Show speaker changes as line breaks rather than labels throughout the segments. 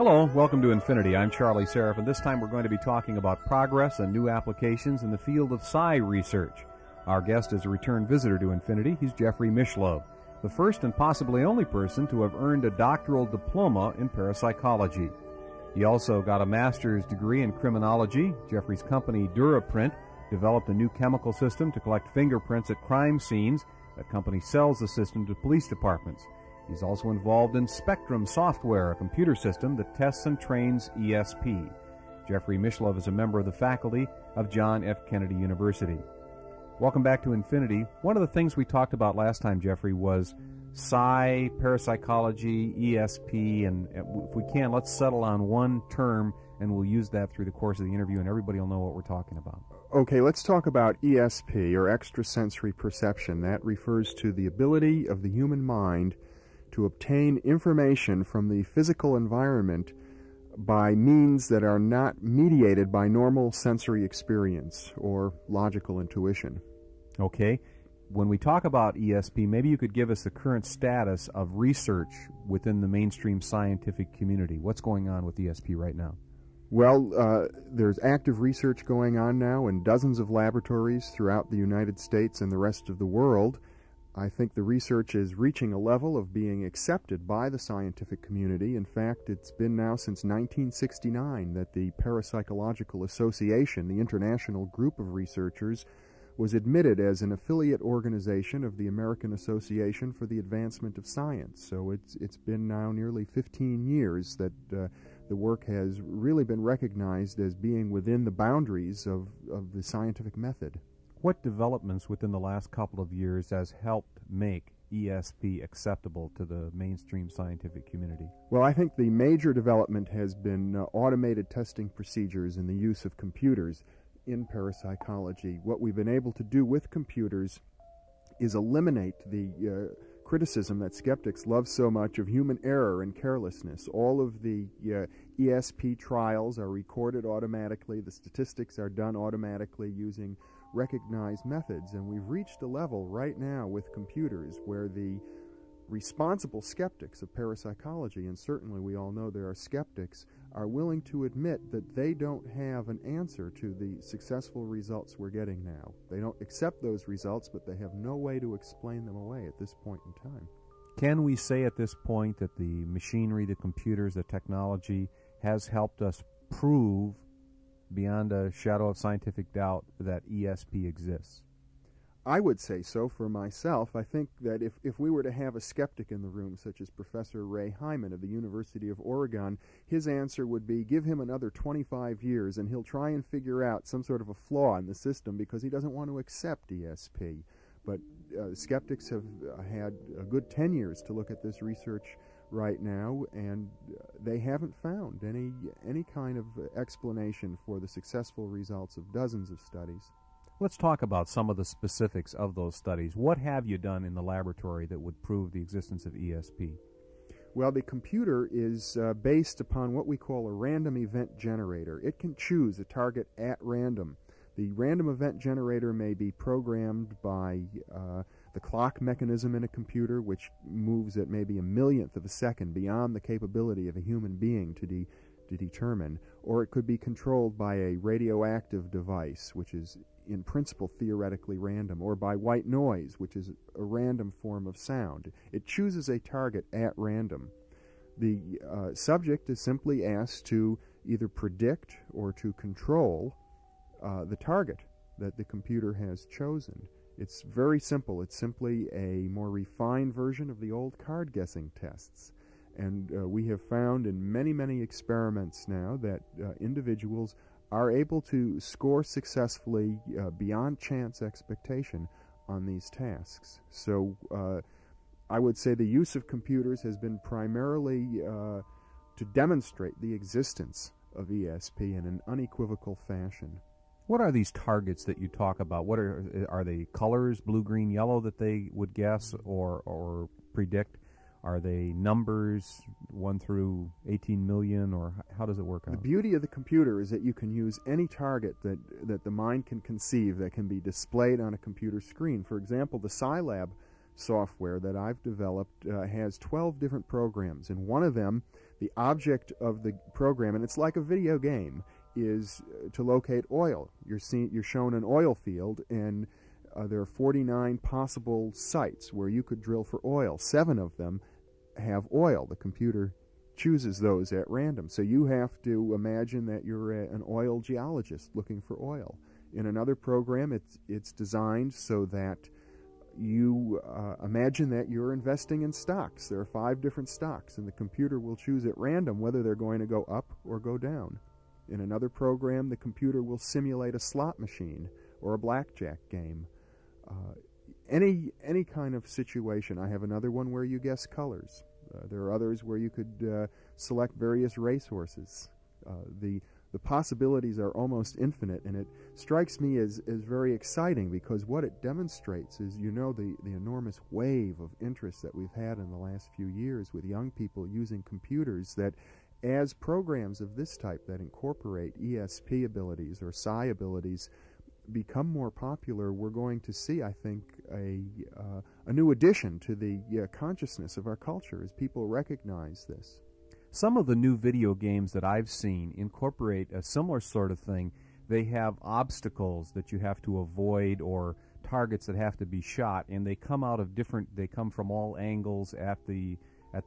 Hello, welcome to Infinity. I'm Charlie Seraph, and this time we're going to be talking about progress and new applications in the field of psi research. Our guest is a return visitor to Infinity. He's Jeffery Mishlove, the first and possibly only person to have earned a doctoral diploma in parapsychology. He also got a master's degree in criminology. Jeffrey's company, Duraprint, developed a new chemical system to collect fingerprints at crime scenes. That company sells the system to police departments. He's also involved in Spectrum Software, a computer system that tests and trains ESP. Jeffery Mishlove is a member of the faculty of John F. Kennedy University. Welcome back to Infinity. One of the things we talked about last time, Jeffrey, was psi, parapsychology, ESP, and if we can, let's settle on one term, and we'll use that through the course of the interview, and everybody will know what we're talking about.
Okay, let's talk about ESP, or extrasensory perception. That refers to the ability of the human mind to obtain information from the physical environment by means that are not mediated by normal sensory experience or logical intuition.
Okay. When we talk about ESP, maybe you could give us the current status of research within the mainstream scientific community. What's going on with ESP right now?
Well, there's active research going on now in dozens of laboratories throughout the United States and the rest of the world. I think the research is reaching a level of being accepted by the scientific community. In fact, it's been now since 1969 that the Parapsychological Association, the international group of researchers, was admitted as an affiliate organization of the American Association for the Advancement of Science. So it's been now nearly 15 years that the work has really been recognized as being within the boundaries of the scientific method.
What developments within the last couple of years has helped make ESP acceptable to the mainstream scientific community?
Well, I think the major development has been automated testing procedures and the use of computers in parapsychology. What we've been able to do with computers is eliminate the criticism that skeptics love so much of human error and carelessness. All of the ESP trials are recorded automatically. The statistics are done automatically using recognized methods, and we've reached a level right now with computers where the responsible skeptics of parapsychology, and certainly we all know there are skeptics, are willing to admit that they don't have an answer to the successful results we're getting now. They don't accept those results, but they have no way to explain them away at this point in time.
Can we say at this point that the machinery, the computers, the technology has helped us prove beyond a shadow of scientific doubt that ESP exists?
I would say so for myself. I think that if we were to have a skeptic in the room, such as Professor Ray Hyman of the University of Oregon, his answer would be, give him another 25 years and he'll try and figure out some sort of a flaw in the system because he doesn't want to accept ESP. But skeptics have had a good 10 years to look at this research right now, and they haven't found any kind of explanation for the successful results of dozens of studies.
Let's talk about some of the specifics of those studies. What have you done in the laboratory that would prove the existence of ESP?
Well, the computer is based upon what we call a random event generator. It can choose a target at random. The random event generator may be programmed by the clock mechanism in a computer, which moves at maybe a millionth of a second beyond the capability of a human being to determine, or it could be controlled by a radioactive device, which is in principle theoretically random, or by white noise, which is a random form of sound. It chooses a target at random. The subject is simply asked to either predict or to control the target that the computer has chosen. It's very simple. It's simply a more refined version of the old card guessing tests. And we have found in many, many experiments now that individuals are able to score successfully beyond chance expectation on these tasks. So I would say the use of computers has been primarily to demonstrate the existence of ESP in an unequivocal fashion.
What are these targets that you talk about? What are they colors, blue, green, yellow, that they would guess or predict? Are they numbers, 1 through 18 million, or how does it work out?
The beauty of the computer is that you can use any target that the mind can conceive that can be displayed on a computer screen. For example, the Scilab software that I've developed has 12 different programs. In one of them, The object of the program, and it's like a video game, is to locate oil. You're shown an oil field, and there are 49 possible sites where you could drill for oil. 7 of them have oil. The computer chooses those at random. So you have to imagine that you're an oil geologist looking for oil. In another program, it's designed so that you imagine that you're investing in stocks. There are 5 different stocks, and the computer will choose at random whether they're going to go up or go down. In another program, the computer will simulate a slot machine or a blackjack game. Any kind of situation. I have another one where you guess colors. There are others where you could select various racehorses. The possibilities are almost infinite, and it strikes me as very exciting because what it demonstrates is, the enormous wave of interest that we've had in the last few years with young people using computers, that as programs of this type that incorporate ESP abilities or psi abilities become more popular, we're going to see, I think, a new addition to the consciousness of our culture as people recognize this.
Some of the new video games that I've seen incorporate a similar sort of thing. They have obstacles that you have to avoid or targets that have to be shot, and they come from all angles at the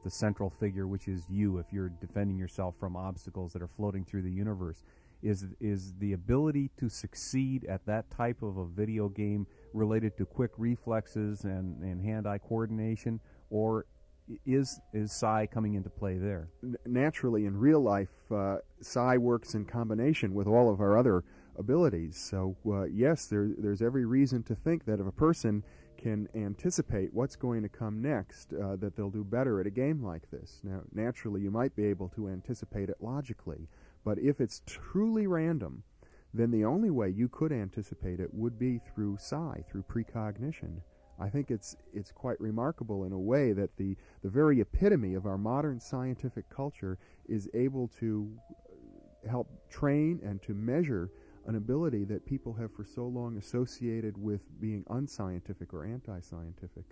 central figure, which is you, if you're defending yourself from obstacles that are floating through the universe. Is the ability to succeed at that type of a video game related to quick reflexes and hand-eye coordination, or is psi coming into play there?
Naturally, in real life, psi works in combination with all of our other abilities. So, yes, there's every reason to think that if a person can anticipate what's going to come next, that they'll do better at a game like this. Now, naturally, you might be able to anticipate it logically, but if it's truly random, then the only way you could anticipate it would be through psi, through precognition. I think it's quite remarkable in a way that the very epitome of our modern scientific culture is able to help train and to measure an ability that people have for so long associated with being unscientific or anti-scientific.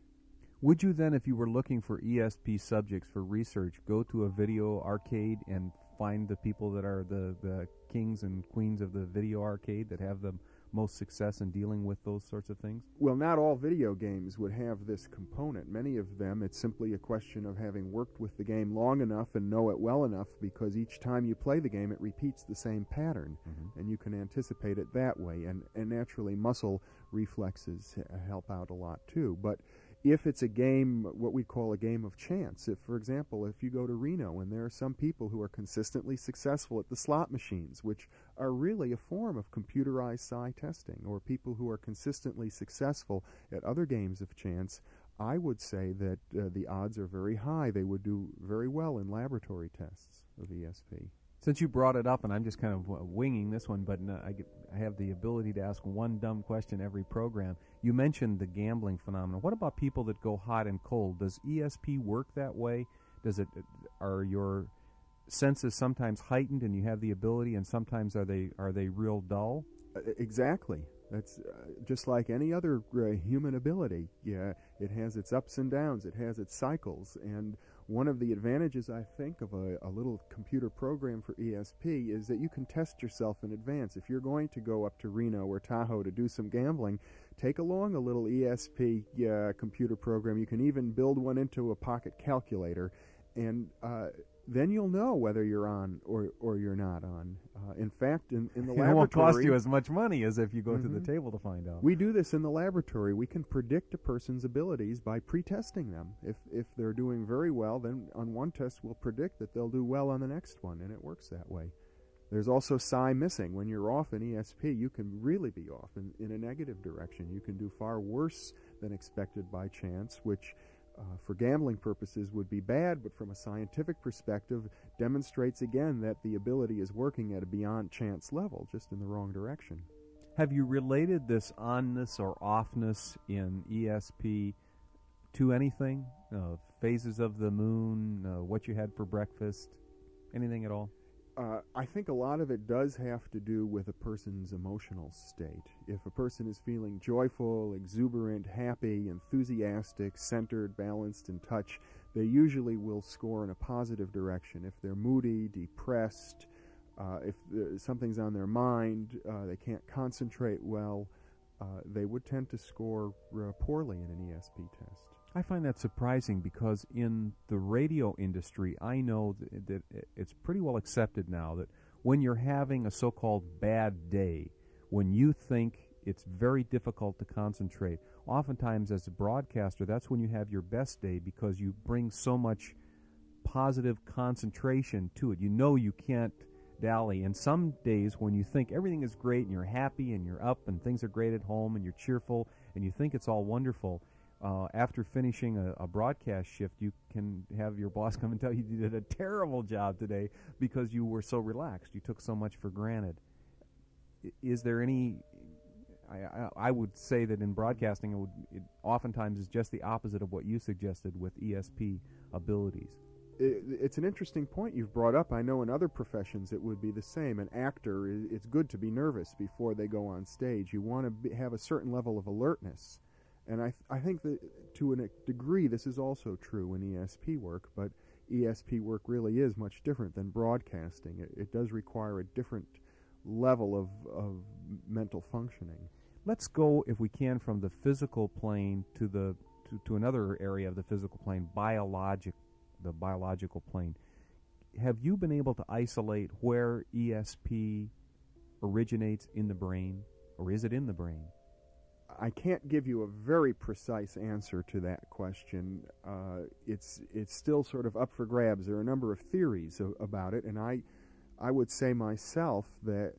Would you then, if you were looking for ESP subjects for research, go to a video arcade and find the people that are the kings and queens of the video arcade that have the most success in dealing with those sorts of things?
Well, not all video games would have this component. Many of them, it's simply a question of having worked with the game long enough and know it well enough, because each time you play the game, it repeats the same pattern, and you can anticipate it that way. And naturally, muscle reflexes help out a lot, too. But if it's a game, what we call a game of chance, for example, if you go to Reno and there are some people who are consistently successful at the slot machines, which are really a form of computerized psi testing, or people who are consistently successful at other games of chance, I would say that the odds are very high. They would do very well in laboratory tests of ESP.
Since you brought it up, and I'm just kind of winging this one, but I have the ability to ask one dumb question every program. You mentioned the gambling phenomenon. What about people that go hot and cold? Does ESP work that way? Are your senses sometimes heightened and you have the ability, and sometimes are they real dull?
Exactly. That's just like any other human ability. Yeah, it has its ups and downs. It has its cycles. And one of the advantages, I think, of a little computer program for ESP is that you can test yourself in advance. If you're going to go up to Reno or Tahoe to do some gambling, take along a little ESP computer program. You can even build one into a pocket calculator, and then you'll know whether you're on or you're not on. In fact, in the laboratory...
It won't cost you as much money as if you go to the table to find out.
We do this in the laboratory. We can predict a person's abilities by pre-testing them. If they're doing very well, then on one test we'll predict that they'll do well on the next one, and it works that way. There's also psi missing. When you're off in ESP, you can really be off in a negative direction. You can do far worse than expected by chance, which... for gambling purposes would be bad, but from a scientific perspective demonstrates again that the ability is working at a beyond chance level, just in the wrong direction.
Have you related this onness or offness in ESP to anything? Phases of the moon, what you had for breakfast, anything at all?
I think a lot of it does have to do with a person's emotional state. If a person is feeling joyful, exuberant, happy, enthusiastic, centered, balanced, in touch, they usually will score in a positive direction. If they're moody, depressed, if something's on their mind, they can't concentrate well, they would tend to score poorly in an ESP test.
I find that surprising because in the radio industry, I know that it's pretty well accepted now that when you're having a so-called bad day, when you think it's very difficult to concentrate, oftentimes as a broadcaster, that's when you have your best day because you bring so much positive concentration to it. You know you can't dally. And some days when you think everything is great and you're happy and you're up and things are great at home and you're cheerful and you think it's all wonderful, after finishing a broadcast shift, you can have your boss come and tell you did a terrible job today because you were so relaxed. You took so much for granted. Is there any... I would say that in broadcasting, it oftentimes is just the opposite of what you suggested with ESP abilities.
It's an interesting point you've brought up. I know in other professions it would be the same. An actor, it's good to be nervous before they go on stage. You want to have a certain level of alertness. And I think that to a degree this is also true in ESP work, but ESP work really is much different than broadcasting. It does require a different level of mental functioning.
Let's go, if we can, from the physical plane to another area of the physical plane, the biological plane. Have you been able to isolate where ESP originates in the brain, or is it in the brain?
I can't give you a very precise answer to that question. It's still sort of up for grabs. There are a number of theories about it, and I would say myself that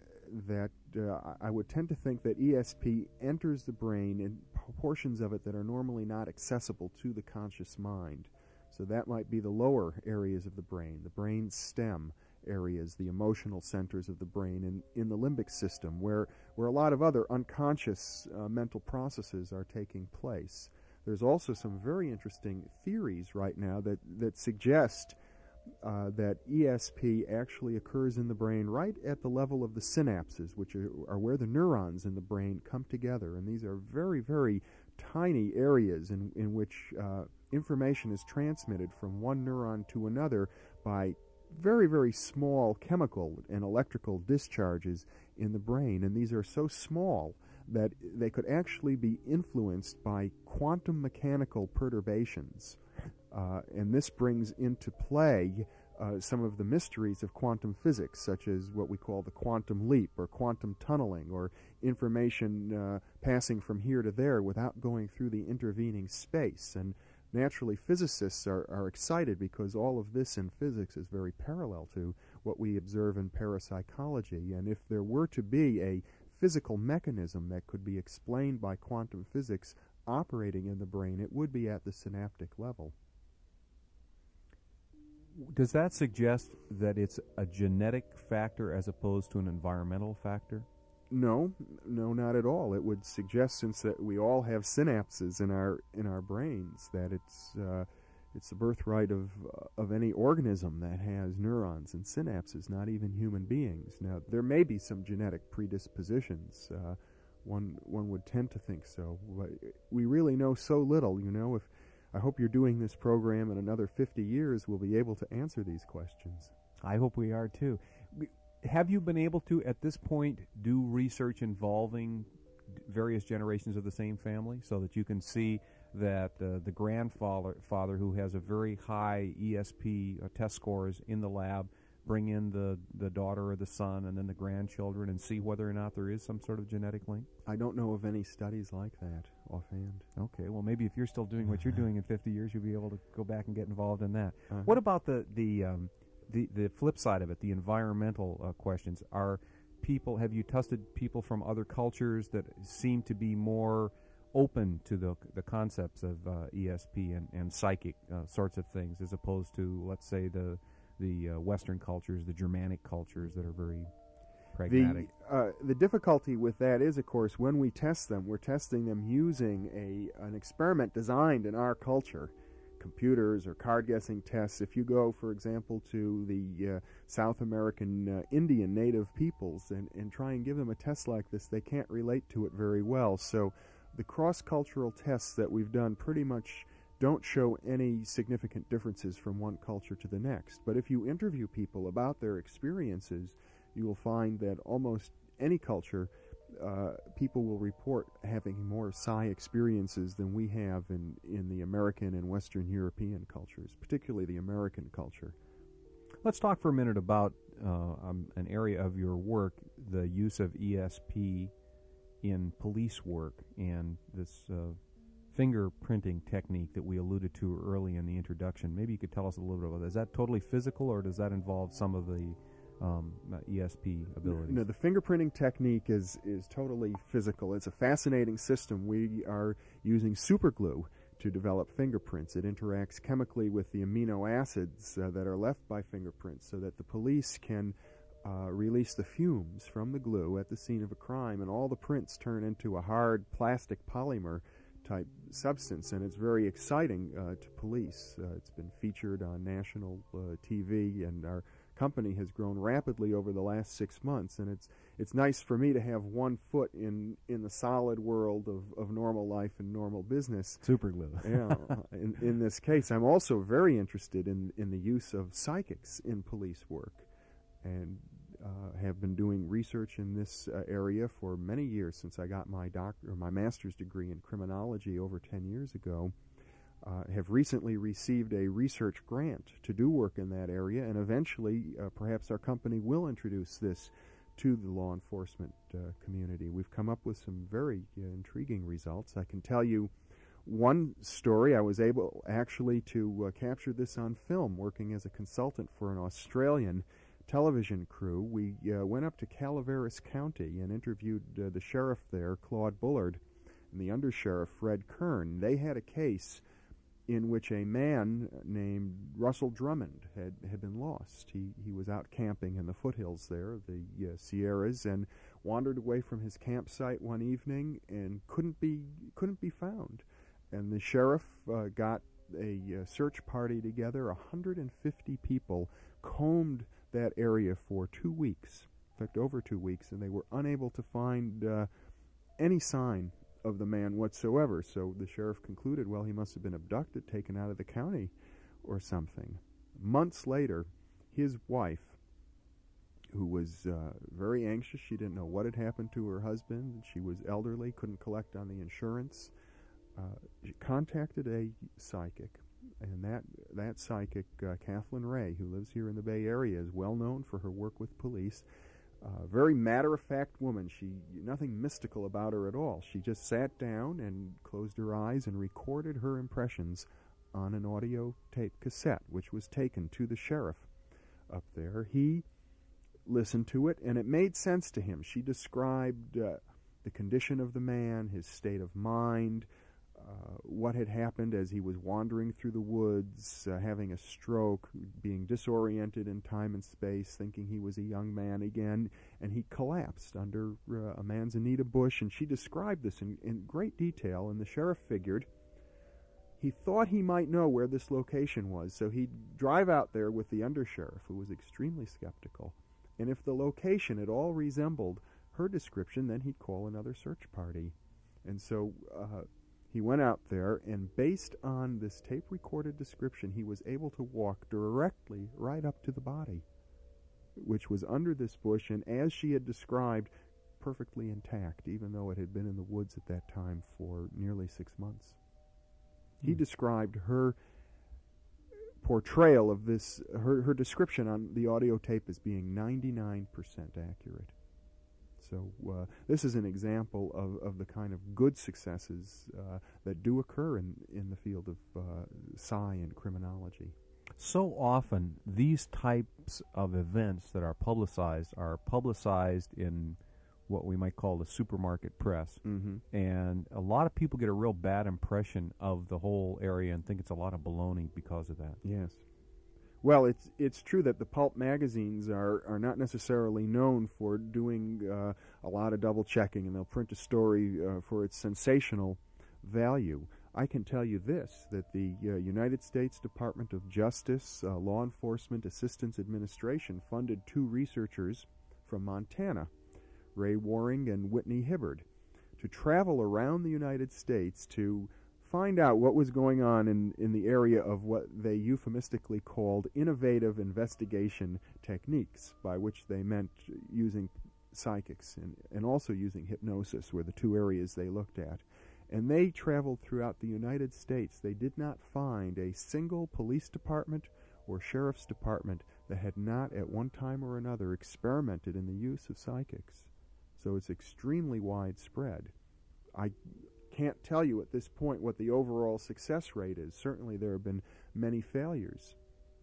I would tend to think that ESP enters the brain in portions of it that are normally not accessible to the conscious mind. So that might be the lower areas of the brain stem areas, the emotional centers of the brain, in the limbic system, where a lot of other unconscious mental processes are taking place. There's also some very interesting theories right now that suggest that ESP actually occurs in the brain right at the level of the synapses, which are where the neurons in the brain come together. And these are very, very tiny areas in which information is transmitted from one neuron to another by very, very small chemical and electrical discharges in the brain. And these are so small that they could actually be influenced by quantum mechanical perturbations. And this brings into play some of the mysteries of quantum physics, such as what we call the quantum leap or quantum tunneling, or information passing from here to there without going through the intervening space. And naturally, physicists are excited because all of this in physics is very parallel to what we observe in parapsychology. And if there were to be a physical mechanism that could be explained by quantum physics operating in the brain, it would be at the synaptic level.
Does that suggest that it's a genetic factor as opposed to an environmental factor?
No, not at all. It would suggest, since that we all have synapses in our brains, that it's the birthright of any organism that has neurons and synapses, not even human beings. Now, there may be some genetic predispositions. One would tend to think so, but we really know so little. I hope you're doing this program in another 50 years, we'll be able to answer these questions.
I hope we are too. Have you been able to, at this point, do research involving various generations of the same family so that you can see that the grandfather who has a very high ESP test scores in the lab bring in the daughter or the son and then the grandchildren and see whether or not there is some sort of genetic link?
I don't know of any studies like that offhand.
Okay, well maybe if you're still doing what you're doing in 50 years, you'll be able to go back and get involved in that. What about the flip side of it, the environmental questions? Have you tested people from other cultures that seem to be more open to the concepts of ESP and psychic sorts of things, as opposed to, let's say, the Western cultures, the Germanic cultures that are very pragmatic?
The difficulty with that is, of course, when we test them, we're testing them using an experiment designed in our culture. Computers or card guessing tests. If you go, for example, to the South American Indian native peoples and try and give them a test like this, they can't relate to it very well. So the cross-cultural tests that we've done pretty much don't show any significant differences from one culture to the next. But if you interview people about their experiences, you will find that almost any culture, people will report having more psi experiences than we have in the American and Western European cultures, particularly the American culture.
Let's talk for a minute about an area of your work, the use of ESP in police work, and this fingerprinting technique that we alluded to early in the introduction. Maybe you could tell us a little bit about that. Is that totally physical, or does that involve some of the ESP abilities?
No, the fingerprinting technique is totally physical. It's a fascinating system. We are using superglue to develop fingerprints. It interacts chemically with the amino acids that are left by fingerprints so that the police can release the fumes from the glue at the scene of a crime, and all the prints turn into a hard plastic polymer type substance, and it's very exciting to police. It's been featured on national TV, and our company has grown rapidly over the last 6 months, and it's nice for me to have one foot in the solid world of normal life and normal business.
Super glue.
Yeah. In this case, I'm also very interested in the use of psychics in police work, and have been doing research in this area for many years since I got my master's degree in criminology over 10 years ago. Have recently received a research grant to do work in that area, and eventually perhaps our company will introduce this to the law enforcement community. We've come up with some very intriguing results. I can tell you one story. I was able actually to capture this on film working as a consultant for an Australian television crew. We went up to Calaveras County and interviewed the sheriff there, Claude Bullard, and the undersheriff, Fred Kern. They had a case in which a man named Russell Drummond had been lost. He was out camping in the foothills there, the Sierras, and wandered away from his campsite one evening and couldn't be found. And the sheriff got a search party together. 150 people combed that area for 2 weeks, in fact over 2 weeks, and they were unable to find any sign of the man whatsoever. So the sheriff concluded, well, he must have been abducted, taken out of the county or something. Months later, his wife, who was very anxious, she didn't know what had happened to her husband, she was elderly, couldn't collect on the insurance, she contacted a psychic. And that psychic, Kathleen Ray, who lives here in the Bay Area, is well known for her work with police. Very matter-of-fact woman. Nothing mystical about her at all. She just sat down and closed her eyes and recorded her impressions on an audio tape cassette, which was taken to the sheriff up there. He listened to it, and it made sense to him. She described the condition of the man, his state of mind, what had happened as he was wandering through the woods, having a stroke, being disoriented in time and space, thinking he was a young man again, and he collapsed under a manzanita bush, and she described this in great detail, and the sheriff figured he thought he might know where this location was, so he'd drive out there with the undersheriff, who was extremely skeptical, and if the location at all resembled her description, then he'd call another search party. And so he went out there, and based on this tape-recorded description, he was able to walk directly right up to the body, which was under this bush, and as she had described, perfectly intact, even though it had been in the woods at that time for nearly 6 months. He described her portrayal of this, her description on the audio tape as being 99% accurate. So this is an example of the kind of good successes that do occur in the field of psi and criminology.
So often, these types of events that are publicized in what we might call the supermarket press.
Mm-hmm.
And a lot of people get a real bad impression of the whole area and think it's a lot of baloney because of that.
Yes. Well, it's true that the pulp magazines are not necessarily known for doing a lot of double-checking, and they'll print a story for its sensational value. I can tell you this, that the United States Department of Justice Law Enforcement Assistance Administration funded 2 researchers from Montana, Ray Waring and Whitney Hibbard, to travel around the United States to find out what was going on in the area of what they euphemistically called innovative investigation techniques, by which they meant using psychics and also using hypnosis were the two areas they looked at. And they traveled throughout the United States. They did not find a single police department or sheriff's department that had not at one time or another experimented in the use of psychics. So it's extremely widespread. I can't tell you at this point what the overall success rate is. Certainly there have been many failures,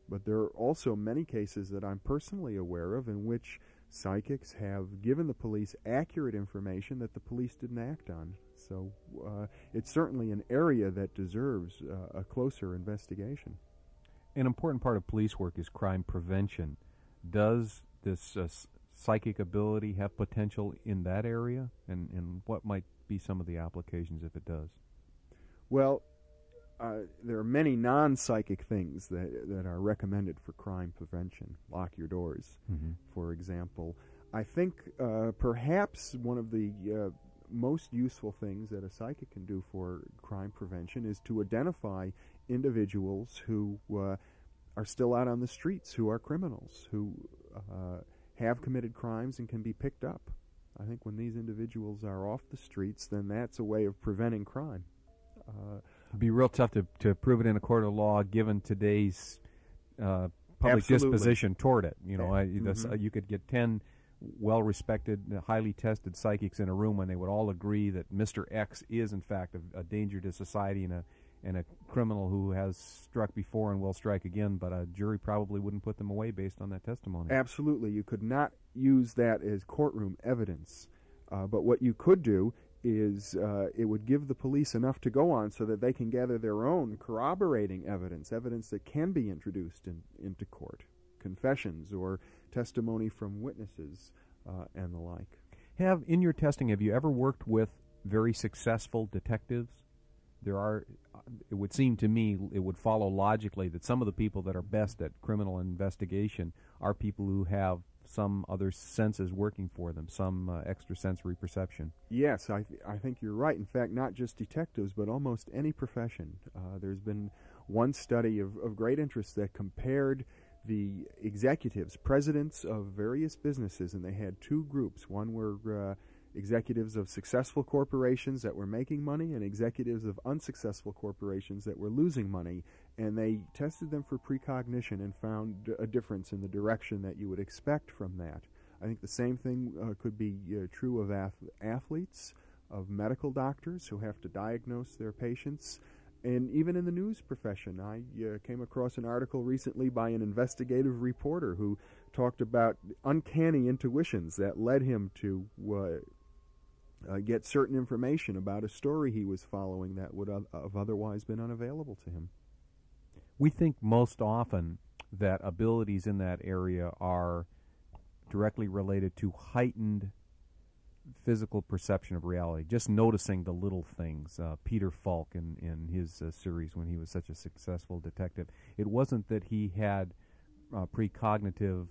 but there are also many cases that I'm personally aware of in which psychics have given the police accurate information that the police didn't act on. So it's certainly an area that deserves a closer investigation.
An important part of police work is crime prevention. Does this psychic ability have potential in that area? And what might be some of the applications if it does?
Well, there are many non-psychic things that are recommended for crime prevention. Lock your doors, for example. I think perhaps one of the most useful things that a psychic can do for crime prevention is to identify individuals who are still out on the streets, who are criminals, who have committed crimes and can be picked up. I think when these individuals are off the streets, then that's a way of preventing crime.
It'd be real tough to prove it in a court of law given today's public
Absolutely.
disposition toward it. You know, you could get 10 well-respected, highly tested psychics in a room when they would all agree that Mr. X is, in fact, a danger to society and a criminal who has struck before and will strike again, but a jury probably wouldn't put them away based on that testimony.
Absolutely. You could not use that as courtroom evidence. But what you could do is it would give the police enough to go on so that they can gather their own corroborating evidence that can be introduced into court, confessions or testimony from witnesses and the like.
In your testing, have you ever worked with very successful detectives? It would seem to me, it would follow logically that some of the people that are best at criminal investigation are people who have some other senses working for them, some extrasensory perception.
Yes, I think you're right. In fact, not just detectives, but almost any profession. There's been one study of great interest that compared the executives, presidents of various businesses, and they had two groups. One were executives of successful corporations that were making money and executives of unsuccessful corporations that were losing money, and they tested them for precognition and found a difference in the direction that you would expect from that. I think the same thing could be true of athletes, of medical doctors who have to diagnose their patients, and even in the news profession. I came across an article recently by an investigative reporter who talked about uncanny intuitions that led him to get certain information about a story he was following that would have otherwise been unavailable to him.
We think most often that abilities in that area are directly related to heightened physical perception of reality, just noticing the little things. Peter Falk in his series, when he was such a successful detective, it wasn't that he had precognitive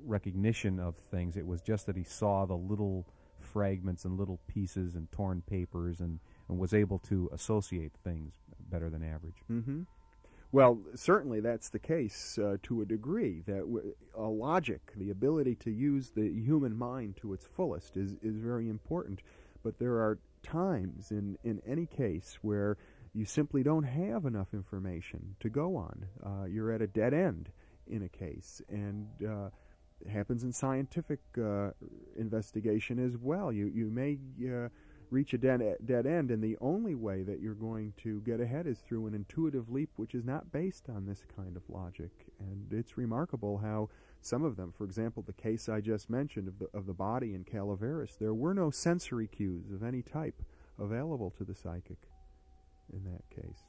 recognition of things. It was just that he saw the little fragments and little pieces and torn papers and was able to associate things better than average.
Mm-hmm. Well, certainly that's the case to a degree. That logic, the ability to use the human mind to its fullest is very important. But there are times in any case where you simply don't have enough information to go on. You're at a dead end in a case, and it happens in scientific investigation as well. You may reach a dead end, and the only way that you're going to get ahead is through an intuitive leap, which is not based on this kind of logic. And it's remarkable how some of them, for example, the case I just mentioned of the body in Calaveras, there were no sensory cues of any type available to the psychic in that case.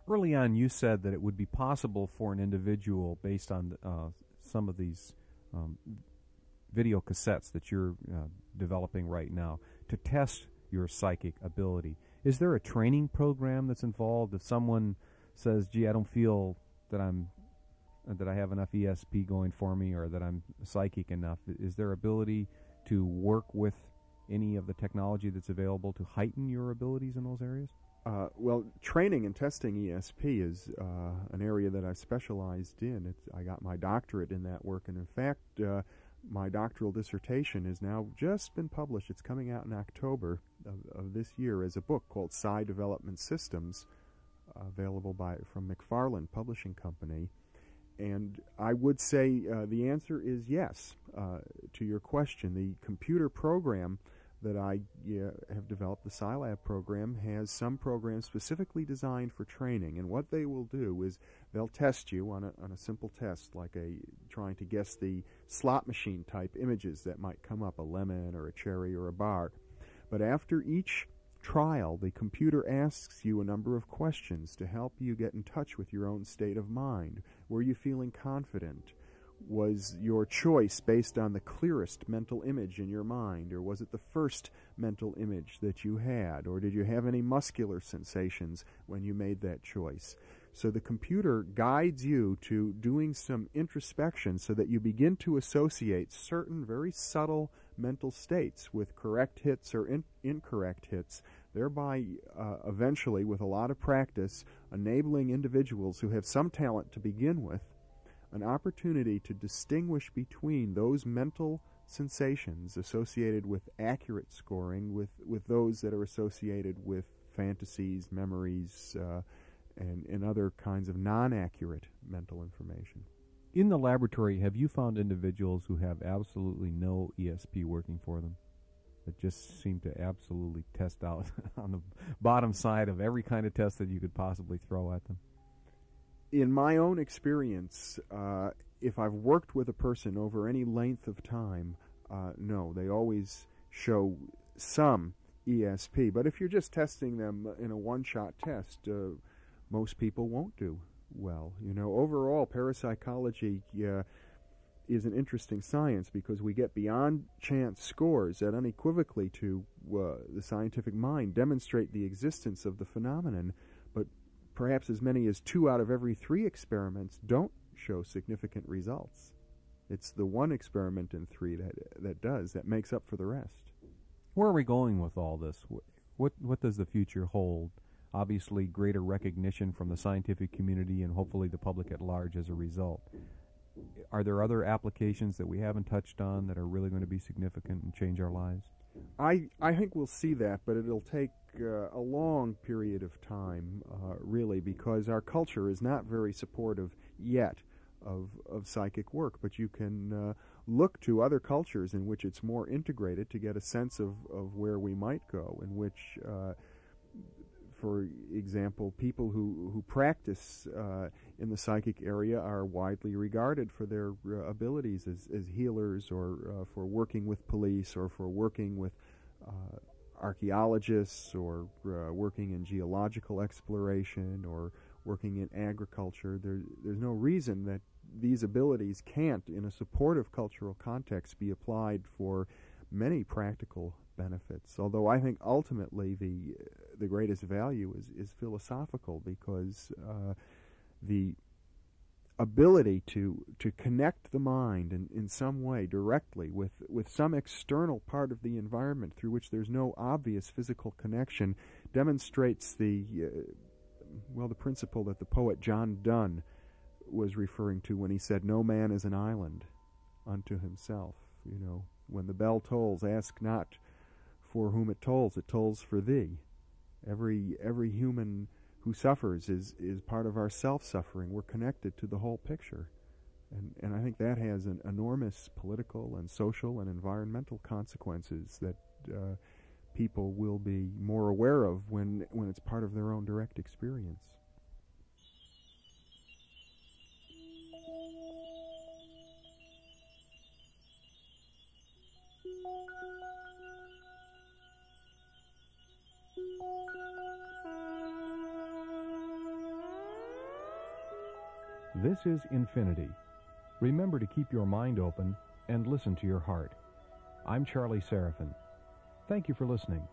Early on, you said that it would be possible for an individual, based on some of these video cassettes that you're developing right now, to test your psychic ability. Is there a training program that's involved? If someone says, "Gee, I don't feel that I have enough ESP going for me, or that I'm psychic enough," is there ability to work with any of the technology that's available to heighten your abilities in those areas?
Well, training and testing ESP is an area that I've specialized in. I got my doctorate in that work, and in fact, my doctoral dissertation has now just been published. It's coming out in October of this year as a book called Psi Development Systems, available from McFarland Publishing Company. And I would say the answer is yes to your question. The computer program that I have developed, the SciLab program, has some programs specifically designed for training. And what they will do is they'll test you on a simple test, like trying to guess the slot machine type images that might come up, a lemon or a cherry or a bar. But after each trial, the computer asks you a number of questions to help you get in touch with your own state of mind. Were you feeling confident? Was your choice based on the clearest mental image in your mind, or was it the first mental image that you had, or did you have any muscular sensations when you made that choice? So the computer guides you to doing some introspection so that you begin to associate certain very subtle mental states with correct hits or incorrect hits, thereby eventually, with a lot of practice, enabling individuals who have some talent to begin with an opportunity to distinguish between those mental sensations associated with accurate scoring with those that are associated with fantasies, memories, and other kinds of non-accurate mental information.
In the laboratory, have you found individuals who have absolutely no ESP working for them, that just seem to absolutely test out on the bottom side of every kind of test that you could possibly throw at them?
In my own experience, if I've worked with a person over any length of time, no, they always show some ESP. But if you're just testing them in a one-shot test, most people won't do well. You know, overall, parapsychology is an interesting science because we get beyond chance scores that unequivocally to the scientific mind demonstrate the existence of the phenomenon, but perhaps as many as 2 out of every 3 experiments don't show significant results. It's the one experiment in 3 that makes up for the rest.
Where are we going with all this? What does the future hold? Obviously, greater recognition from the scientific community and hopefully the public at large as a result. Are there other applications that we haven't touched on that are really going to be significant and change our lives?
I think we'll see that, but it'll take a long period of time, really, because our culture is not very supportive yet of psychic work. But you can look to other cultures in which it's more integrated to get a sense of where we might go, in which, for example, people who practice in the psychic area are widely regarded for their abilities as healers, or for working with police, or for working with archaeologists, or working in geological exploration, or working in agriculture. There's no reason that these abilities can't, in a supportive cultural context, be applied for many practical benefits. Although I think ultimately the greatest value is philosophical, because the ability to connect the mind in some way directly with some external part of the environment through which there's no obvious physical connection demonstrates the principle that the poet John Donne was referring to when he said, "No man is an island unto himself." You know, when the bell tolls, ask not for whom it tolls for thee. Every human who suffers is part of our self-suffering. We're connected to the whole picture. And I think that has an enormous political and social and environmental consequences that people will be more aware of when it's part of their own direct experience.
This is Infinity. Remember to keep your mind open and listen to your heart. I'm Charlie Seraphin. Thank you for listening.